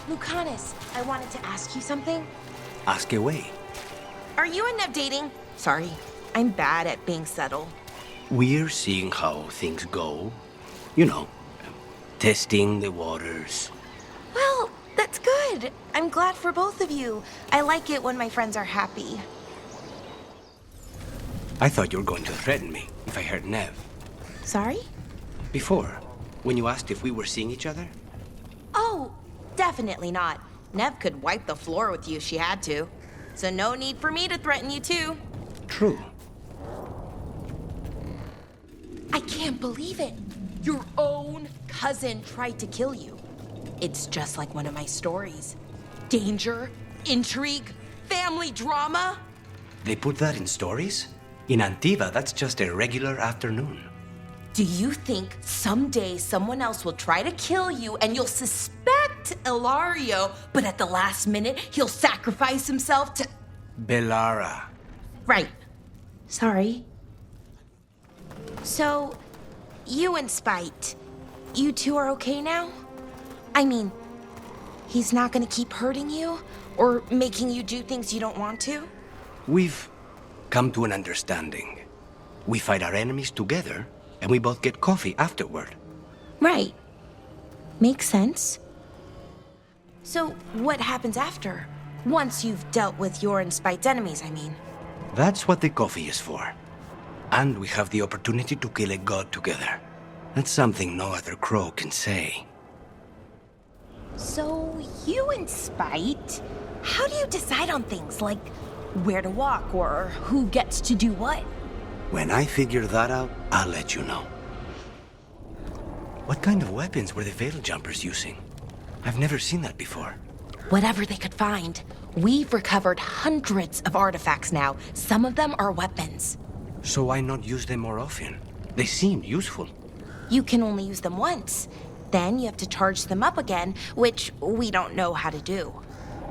Lucanis, I wanted to ask you something. Ask away. Are you and Nev dating? Sorry, I'm bad at being subtle. We're seeing how things go. You know, testing the waters. Well, that's good. I'm glad for both of you. I like it when my friends are happy. I thought you were going to threaten me if I heard Nev. Sorry? Before, when you asked if we were seeing each other. Oh, definitely not. Nev could wipe the floor with you if she had to. So no need for me to threaten you too. True. I can't believe it. Your own cousin tried to kill you. It's just like one of my stories. Danger, intrigue, family drama. They put that in stories? In Antiva, that's just a regular afternoon. Do you think someday someone else will try to kill you and you'll suspect Ilario, but at the last minute he'll sacrifice himself to... Bellara. Right. Sorry. So, you and Spite, you two are okay now? I mean, he's not gonna keep hurting you or making you do things you don't want to? We've come to an understanding. We fight our enemies together, and we both get coffee afterward. Right. Makes sense. So, what happens after? Once you've dealt with your and Spite's enemies, I mean. That's what the coffee is for. And we have the opportunity to kill a god together. That's something no other crow can say. So, you and Spite, how do you decide on things like where to walk or who gets to do what? When I figure that out, I'll let you know. What kind of weapons were the Veil Jumpers using? I've never seen that before. Whatever they could find. We've recovered hundreds of artifacts now. Some of them are weapons. So why not use them more often? They seemed useful. You can only use them once. Then you have to charge them up again, which we don't know how to do.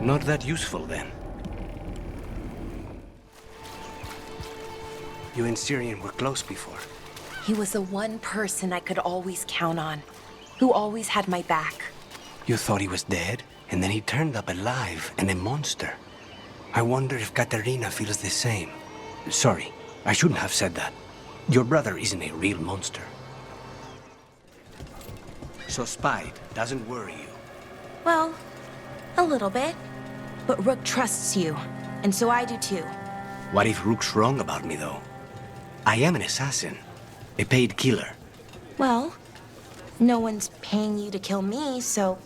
Not that useful, then. You and Syrian were close before. He was the one person I could always count on, who always had my back. You thought he was dead, and then he turned up alive and a monster. I wonder if Katerina feels the same. Sorry, I shouldn't have said that. Your brother isn't a real monster. So Spite doesn't worry you? Well, a little bit. But Rook trusts you, and so I do too. What if Rook's wrong about me, though? I am an assassin, a paid killer. Well, no one's paying you to kill me, so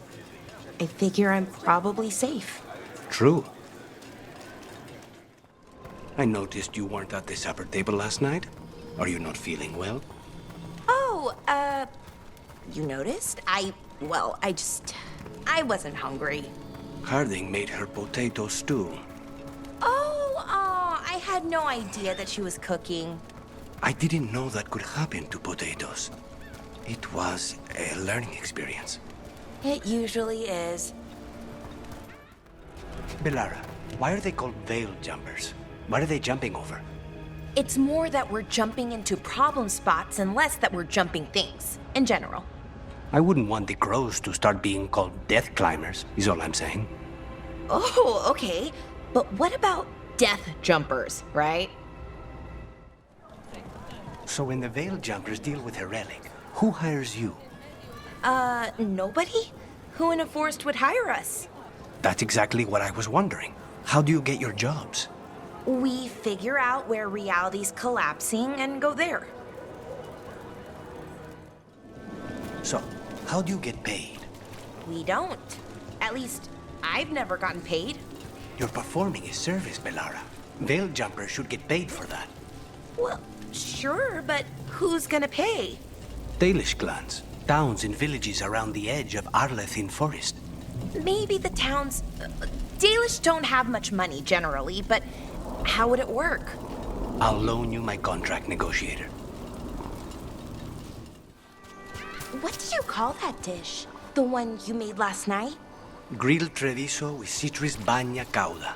I figure I'm probably safe. True. I noticed you weren't at the supper table last night. Are you not feeling well? Oh, you noticed? I wasn't hungry. Harding made her potato stew. Oh, I had no idea that she was cooking. I didn't know that could happen to potatoes. It was a learning experience. It usually is. Bellara, why are they called Veil Jumpers? What are they jumping over? It's more that we're jumping into problem spots and less that we're jumping things, in general. I wouldn't want the crows to start being called death climbers, is all I'm saying. Oh, okay. But what about death jumpers, right? So when the Veil Jumpers deal with a relic, who hires you? Nobody? Who in a forest would hire us? That's exactly what I was wondering. How do you get your jobs? We figure out where reality's collapsing and go there. So, how do you get paid? We don't. At least, I've never gotten paid. You're performing a service, Bellara. Veil Jumpers should get paid for that. Well, sure, but who's gonna pay? Dalish clans, towns and villages around the edge of Arlethin Forest. Maybe the towns... Dalish don't have much money generally, but how would it work? I'll loan you my contract negotiator. What did you call that dish? The one you made last night? Grilled treviso with citrus bagna cauda.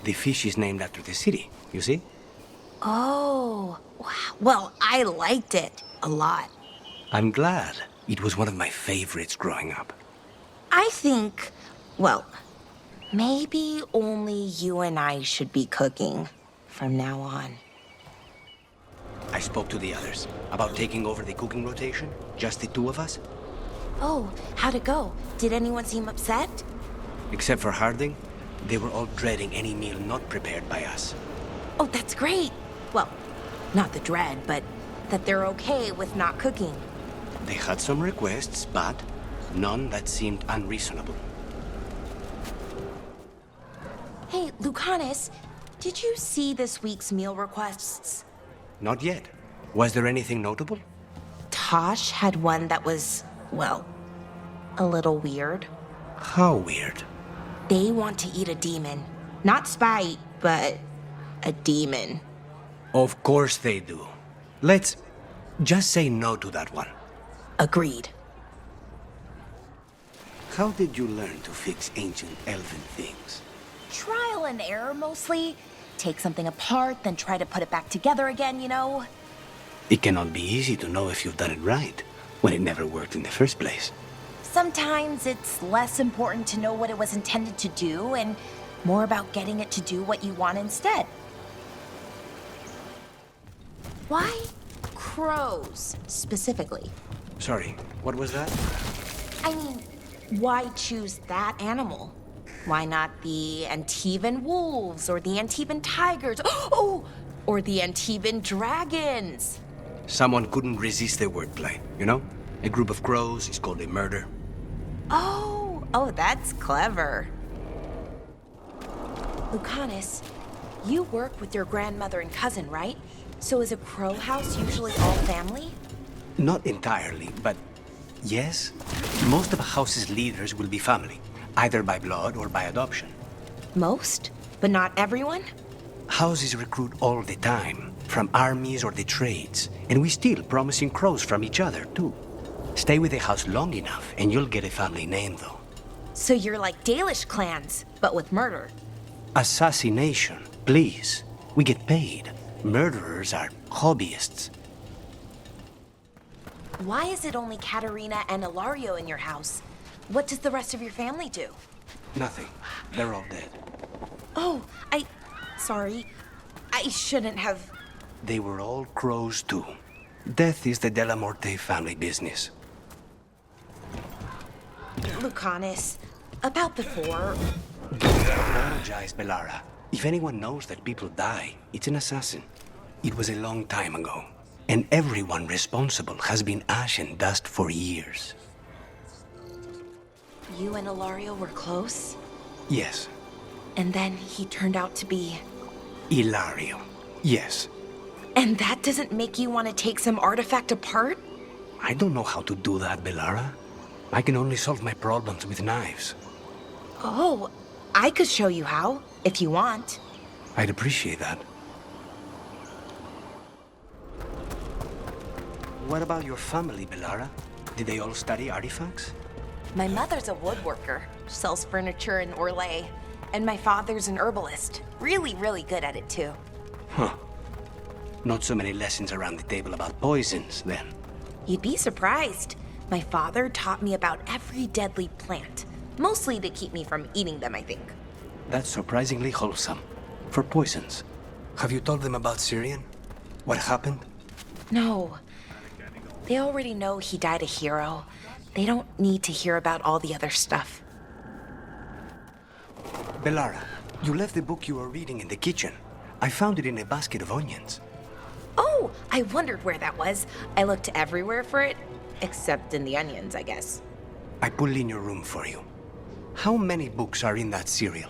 The fish is named after the city, you see? Oh, wow. Well, I liked it a lot. I'm glad. It was one of my favorites growing up. I think Well, maybe only you and I should be cooking from now on. I spoke to the others about taking over the cooking rotation, just the two of us. Oh, how'd it go? Did anyone seem upset? Except for Harding, they were all dreading any meal not prepared by us. Oh, that's great. Well, not the dread, but that they're okay with not cooking. They had some requests, but none that seemed unreasonable. Hey, Lucanis, did you see this week's meal requests? Not yet. Was there anything notable? Tosh had one that was, well, a little weird. How weird? They want to eat a demon. Not spite, but a demon. Of course they do. Let's just say no to that one. Agreed. How did you learn to fix ancient elven things? Trial and error, mostly. Take something apart, then try to put it back together again, you know? It cannot be easy to know if you've done it right, when it never worked in the first place. Sometimes it's less important to know what it was intended to do, and more about getting it to do what you want instead. Why crows, specifically? Sorry, what was that? I mean, why choose that animal? Why not the Antivan wolves, or the Antivan tigers, oh, or the Antivan dragons? Someone couldn't resist the wordplay, you know? A group of crows is called a murder. Oh, that's clever. Lucanis, you work with your grandmother and cousin, right? So is a crow house usually all family? Not entirely, but yes. Most of a house's leaders will be family, either by blood or by adoption. Most, but not everyone? Houses recruit all the time, from armies or the trades, and we steal promising crows from each other, too. Stay with a house long enough, and you'll get a family name, though. So you're like Dalish clans, but with murder. Assassination, please. We get paid. Murderers are hobbyists. Why is it only Katerina and Ilario in your house? What does the rest of your family do? Nothing. They're all dead. Oh, sorry. I shouldn't have... They were all crows, too. Death is the Della Morte family business. Lucanis, about before... Don't apologize, Bellara. If anyone knows that people die, it's an assassin. It was a long time ago, and everyone responsible has been ash and dust for years. You and Ilario were close? Yes. And then he turned out to be... Ilario. Yes. And that doesn't make you want to take some artifact apart? I don't know how to do that, Bellara. I can only solve my problems with knives. Oh, I could show you how, if you want. I'd appreciate that. What about your family, Bellara? Did they all study artifacts? My mother's a woodworker, sells furniture in Orlais. And my father's an herbalist. Really, really good at it, too. Huh. Not so many lessons around the table about poisons, then. You'd be surprised. My father taught me about every deadly plant. Mostly to keep me from eating them, I think. That's surprisingly wholesome. For poisons. Have you told them about Syrian? What happened? No. They already know he died a hero. They don't need to hear about all the other stuff. Bellara, you left the book you were reading in the kitchen. I found it in a basket of onions. Oh, I wondered where that was. I looked everywhere for it, except in the onions, I guess. I put it in your room for you. How many books are in that serial?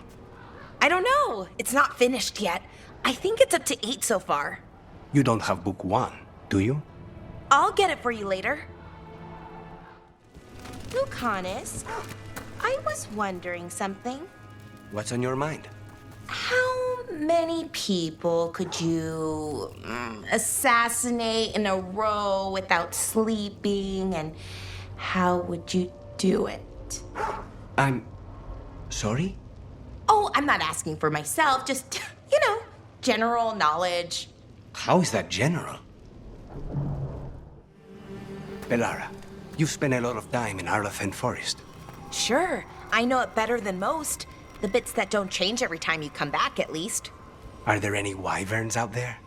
I don't know. It's not finished yet. I think it's up to 8 so far. You don't have book 1, do you? I'll get it for you later. Lucanis, I was wondering something. What's on your mind? How many people could you assassinate in a row without sleeping, and how would you do it? I'm sorry? Oh, I'm not asking for myself, just, general knowledge. How is that general? Bellara, you've spent a lot of time in Arlathan Forest. Sure, I know it better than most. The bits that don't change every time you come back, at least. Are there any wyverns out there?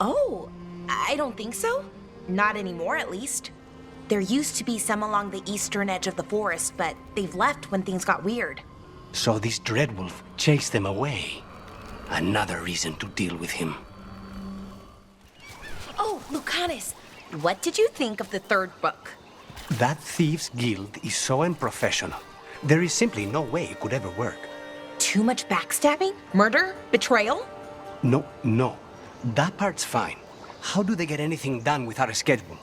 Oh, I don't think so. Not anymore, at least. There used to be some along the eastern edge of the forest, but they've left when things got weird. So this Dreadwolf chased them away. Another reason to deal with him. Oh, Lucanis, what did you think of the third book? That Thieves' Guild is so unprofessional. There is simply no way it could ever work. Too much backstabbing? Murder? Betrayal? No. That part's fine. How do they get anything done without a schedule?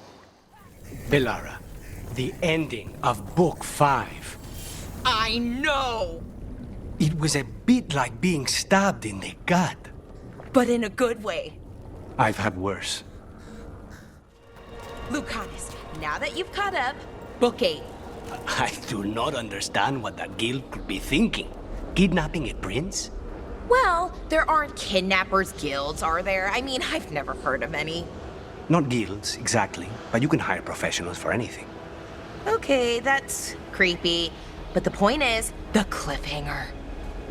Bellara, the ending of Book 5. I know! It was a bit like being stabbed in the gut. But in a good way. I've had worse. Lucanis, now that you've caught up, Book 8. I do not understand what that guild could be thinking. Kidnapping a prince? Well, there aren't kidnappers' guilds, are there? I mean, I've never heard of any. Not guilds, exactly, but you can hire professionals for anything. Okay, that's creepy. But the point is, the cliffhanger.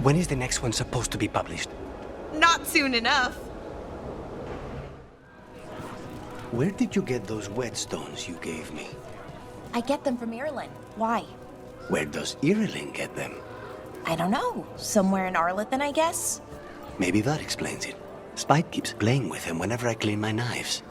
When is the next one supposed to be published? Not soon enough. Where did you get those whetstones you gave me? I get them from Ireland. Why? Where does Ireland get them? I don't know. Somewhere in Arlington, I guess? Maybe that explains it. Spike keeps playing with them whenever I clean my knives.